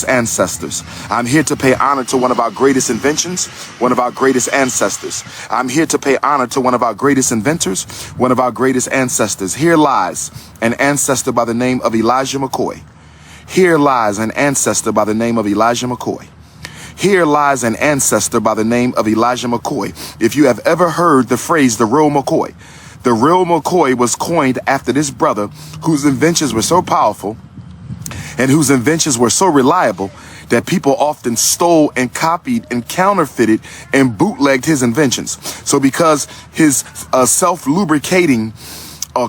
greatest ancestors. I'm here to pay honor to one of our greatest inventions, one of our greatest ancestors. I'm here to pay honor to one of our greatest inventors, one of our greatest ancestors. Here lies an ancestor by the name of Elijah McCoy. Here lies an ancestor by the name of Elijah McCoy. Here lies an ancestor by the name of Elijah McCoy. If you have ever heard the phrase, the real McCoy, the real McCoy was coined after this brother whose inventions were so powerful and whose inventions were so reliable that people often stole and copied and counterfeited and bootlegged his inventions. So because his self-lubricating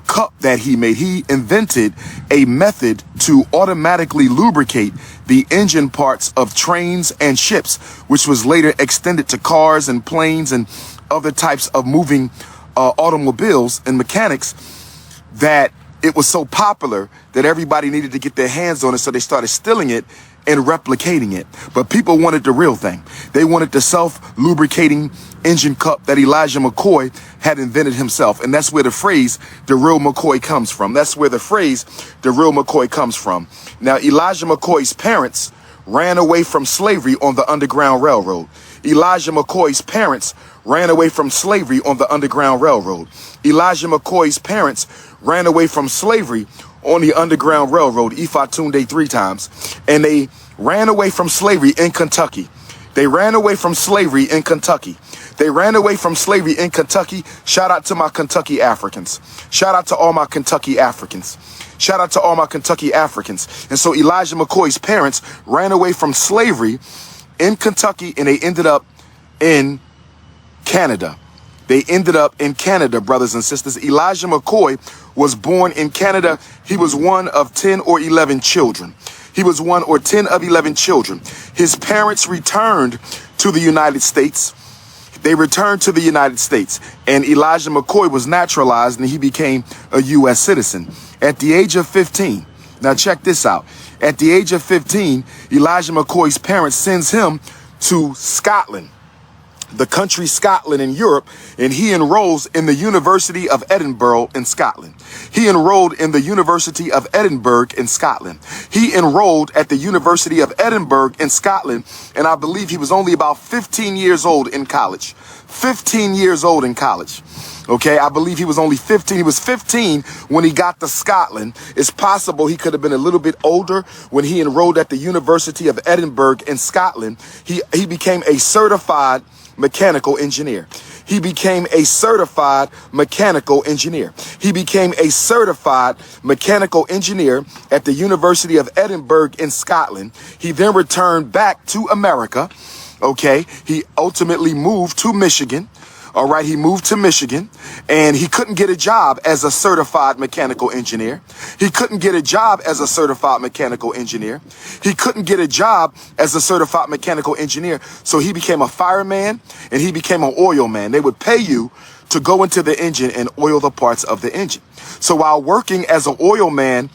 cup that he made, he invented a method to automatically lubricate the engine parts of trains and ships, which was later extended to cars and planes and other types of moving automobiles and mechanics, that it was so popular that everybody needed to get their hands on it. So they started stealing it and replicating it. But people wanted the real thing. They wanted the self-lubricating engine cup that Elijah McCoy had invented himself. And that's where the phrase, the real McCoy, comes from. That's where the phrase, the real McCoy, comes from. Now, Elijah McCoy's parents ran away from slavery on the Underground Railroad. Elijah McCoy's parents ran away from slavery on the Underground Railroad. Elijah McCoy's parents ran away from slavery on the Underground Railroad, 𝚂𝚗𝙸𝙺𝚁𝙸𝙱𝚎 3 times. And they ran away from slavery in Kentucky. They ran away from slavery in Kentucky. They ran away from slavery in Kentucky. Shout out to my Kentucky Africans. Shout out to all my Kentucky Africans. Shout out to all my Kentucky Africans. And so Elijah McCoy's parents ran away from slavery in Kentucky, and they ended up in Canada. They ended up in Canada, brothers and sisters. Elijah McCoy was born in Canada. He was one of 10 or 11 children. He was one or 10 of 11 children. His parents returned to the United States. They returned to the United States, and Elijah McCoy was naturalized, and he became a U.S. citizen at the age of 15. Now check this out. At the age of 15, Elijah McCoy's parents sends him to Scotland, the country Scotland in Europe, and he enrolls in the University of Edinburgh in Scotland. He enrolled in the University of Edinburgh in Scotland. He enrolled at the University of Edinburgh in Scotland, and I believe he was only about 15 years old in college. 15 years old in college. Okay, I believe he was only 15. He was 15 when he got to Scotland. It's possible he could have been a little bit older when he enrolled at the University of Edinburgh in Scotland. He became a certified mechanical engineer. He became a certified mechanical engineer. He became a certified mechanical engineer at the University of Edinburgh in Scotland. He then returned back to America. Okay, he ultimately moved to Michigan. All right, he moved to Michigan, and he couldn't get a job as a certified mechanical engineer. He couldn't get a job as a certified mechanical engineer. He couldn't get a job as a certified mechanical engineer. So he became a fireman, and he became an oil man. They would pay you to go into the engine and oil the parts of the engine. So while working as an oil man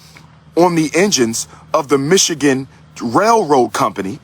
on the engines of the Michigan Railroad Company,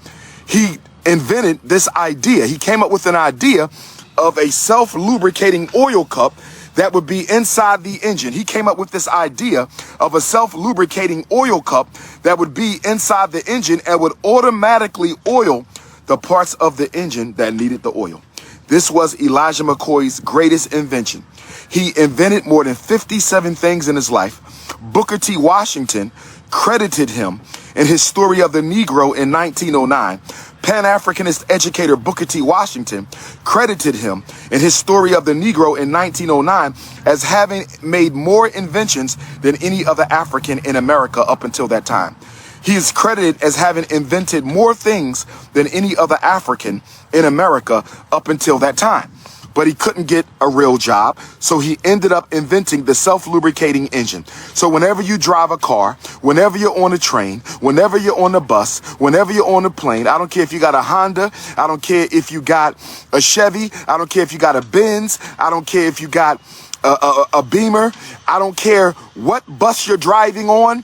he invented this idea. He came up with an idea of a self-lubricating oil cup that would be inside the engine. He came up with this idea of a self-lubricating oil cup that would be inside the engine and would automatically oil the parts of the engine that needed the oil. This was Elijah McCoy's greatest invention. He invented more than 57 things in his life. Booker T. Washington credited him in his Story of the Negro in 1909. Pan-Africanist educator Booker T. Washington credited him in his Story of the Negro in 1909 as having made more inventions than any other African in America up until that time. He is credited as having invented more things than any other African in America up until that time. But he couldn't get a real job, so he ended up inventing the self-lubricating engine. So whenever you drive a car, whenever you're on a train, whenever you're on a bus, whenever you're on a plane, I don't care if you got a Honda, I don't care if you got a Chevy, I don't care if you got a Benz, I don't care if you got a Beamer, I don't care what bus you're driving on.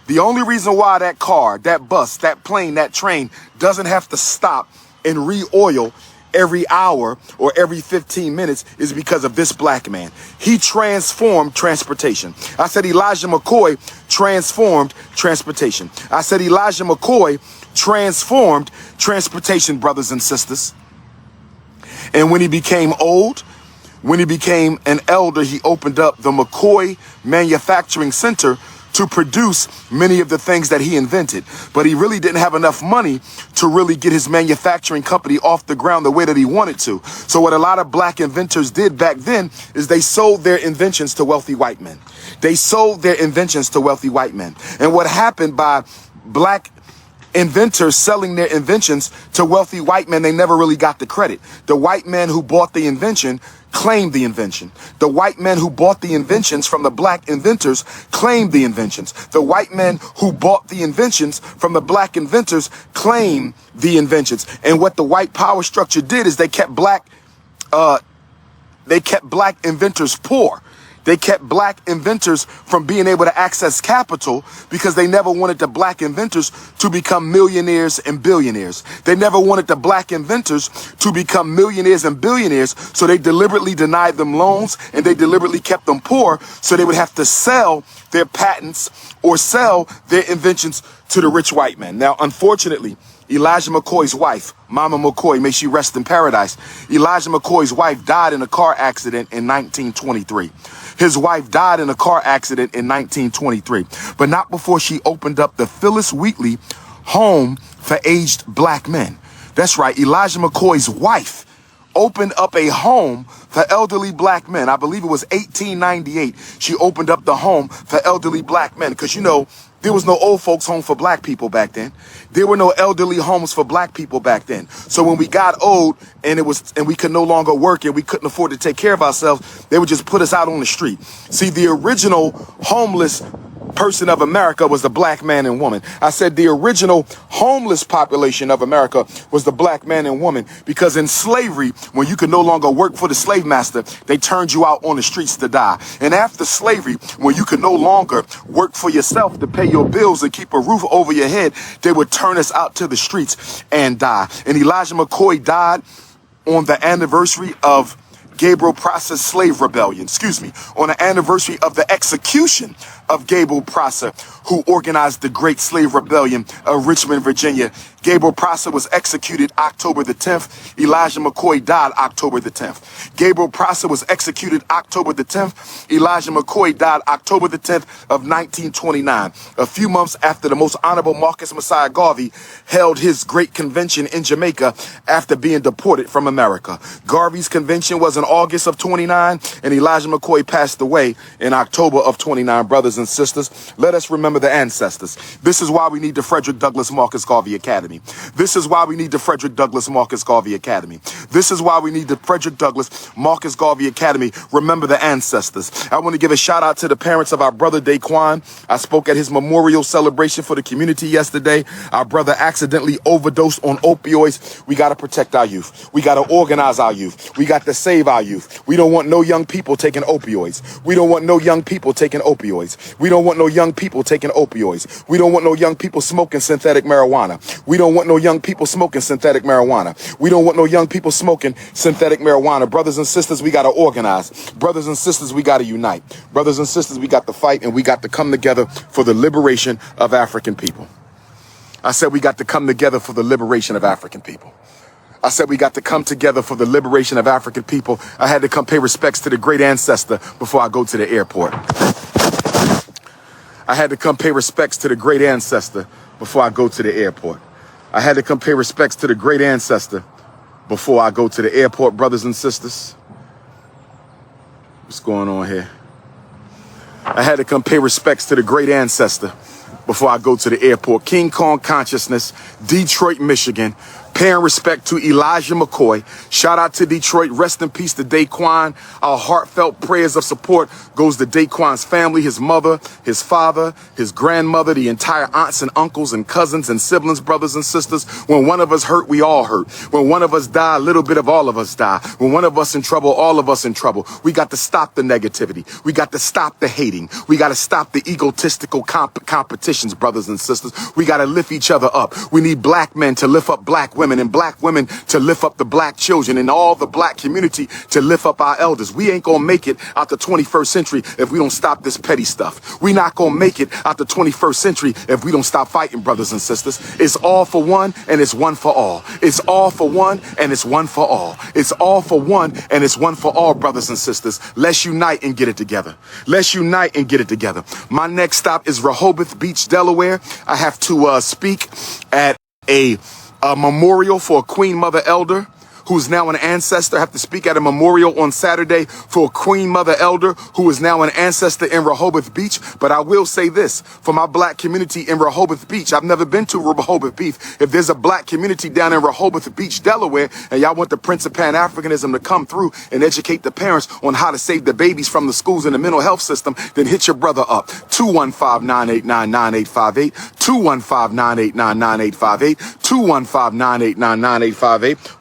The only reason why that car, that bus, that plane, that train doesn't have to stop and re-oil every hour or every 15 minutes is because of this black man. He transformed transportation. I said Elijah McCoy transformed transportation. I said Elijah McCoy transformed transportation, brothers and sisters. And when he became old, when he became an elder, he opened up the McCoy Manufacturing Center to produce many of the things that he invented. But he really didn't have enough money to really get his manufacturing company off the ground the way that he wanted to. So what a lot of black inventors did back then is they sold their inventions to wealthy white men. They sold their inventions to wealthy white men. And what happened by black inventors selling their inventions to wealthy white men, they never really got the credit. The white man who bought the invention claimed the invention. The white men who bought the inventions from the black inventors claimed the inventions. The white men who bought the inventions from the black inventors claimed the inventions. And what the white power structure did is they kept black inventors poor. They kept black inventors from being able to access capital because they never wanted the black inventors to become millionaires and billionaires. They never wanted the black inventors to become millionaires and billionaires, so they deliberately denied them loans and they deliberately kept them poor so they would have to sell their patents or sell their inventions to the rich white men. Now, unfortunately, Elijah McCoy's wife, Mama McCoy, may she rest in paradise. Elijah McCoy's wife died in a car accident in 1923. His wife died in a car accident in 1923, but not before she opened up the Phyllis Wheatley Home for Aged Black Men. That's right, Elijah McCoy's wife opened up a home for elderly black men. I believe it was 1898. She opened up the home for elderly black men because, you know, there was no old folks home for black people back then. There were no elderly homes for black people back then. So when we got old and we could no longer work and we couldn't afford to take care of ourselves, they would just put us out on the street. See, the original homeless person of America was the black man and woman. I said the original homeless population of America was the black man and woman, because in slavery, when you could no longer work for the slave master, they turned you out on the streets to die. And after slavery, when you could no longer work for yourself to pay your bills and keep a roof over your head, they would turn us out to the streets and die. And Elijah McCoy died on the anniversary of Gabriel Prosser's slave rebellion, on the anniversary of the execution of Gabriel Prosser, who organized the Great Slave Rebellion of Richmond, Virginia. Gabriel Prosser was executed October the 10th. Elijah McCoy died October the 10th. Gabriel Prosser was executed October the 10th. Elijah McCoy died October the 10th of 1929, a few months after the Most Honorable Marcus Messiah Garvey held his great convention in Jamaica after being deported from America. Garvey's convention was in August of 29, and Elijah McCoy passed away in October of 29. Brothers and sisters, let us remember the ancestors. This is why we need the Frederick Douglass Marcus Garvey Academy. This is why we need the Frederick Douglass Marcus Garvey Academy. This is why we need the Frederick Douglass Marcus Garvey Academy. Remember the ancestors. I want to give a shout out to the parents of our brother 𝚂𝚄𝙱𝚂𝙲𝚁. I spoke at his memorial celebration for the community yesterday. Our brother accidentally overdosed on opioids. We got to protect our youth. We got to organize our youth. We got to save our youth. We don't want no young people taking opioids. We don't want no young people taking opioids. We don't want no young people taking opioids. We don't want no young people smoking synthetic marijuana. We don't want no young people smoking synthetic marijuana. We don't want no young people smoking synthetic marijuana. Brothers and sisters, we got to organize. Brothers and sisters, we got to unite. Brothers and sisters, we got to fight, and we got to come together for the liberation of African people. I said we got to come together for the liberation of African people. I said we got to come together for the liberation of African people. I had to come pay respects to the great ancestor before I go to the airport. I had to come pay respects to the great ancestor before I go to the airport. I had to come pay respects to the great ancestor before I go to the airport, brothers and sisters. What's going on here? I had to come pay respects to the great ancestor before I go to the airport. King Kong Consciousness, Detroit, Michigan. Paying respect to Elijah McCoy. Shout out to Detroit. Rest in peace to 𝚂𝚗𝙱𝚂𝙗𝚗. Our heartfelt prayers of support goes to 𝚂𝚗𝙱𝚂𝙗's family, his mother, his father, his grandmother, the entire aunts and uncles and cousins and siblings, brothers and sisters. When one of us hurt, we all hurt. When one of us die, a little bit of all of us die. When one of us in trouble, all of us in trouble. We got to stop the negativity. We got to stop the hating. We got to stop the egotistical competitions, brothers and sisters. We got to lift each other up. We need black men to lift up black women women and black women to lift up the black children and all the black community to lift up our elders. We ain't gonna make it out the 21st century if we don't stop this petty stuff. We not gonna make it out the 21st century if we don't stop fighting, brothers and sisters. It's all for one and it's one for all. It's all for one and it's one for all. It's all for one and it's one for all, brothers and sisters. Let's unite and get it together. Let's unite and get it together. My next stop is Rehoboth Beach, Delaware. I have to speak at a memorial for a Queen Mother Elder who is now an ancestor. I have to speak at a memorial on Saturday for a Queen Mother Elder who is now an ancestor in Rehoboth Beach. But I will say this, for my black community in Rehoboth Beach, I've never been to Rehoboth Beach. If there's a black community down in Rehoboth Beach, Delaware, and y'all want the Prince of Pan-Africanism to come through and educate the parents on how to save the babies from the schools and the mental health system, then hit your brother up. 215-989-9858, 215-989-9858, 215-989-9858.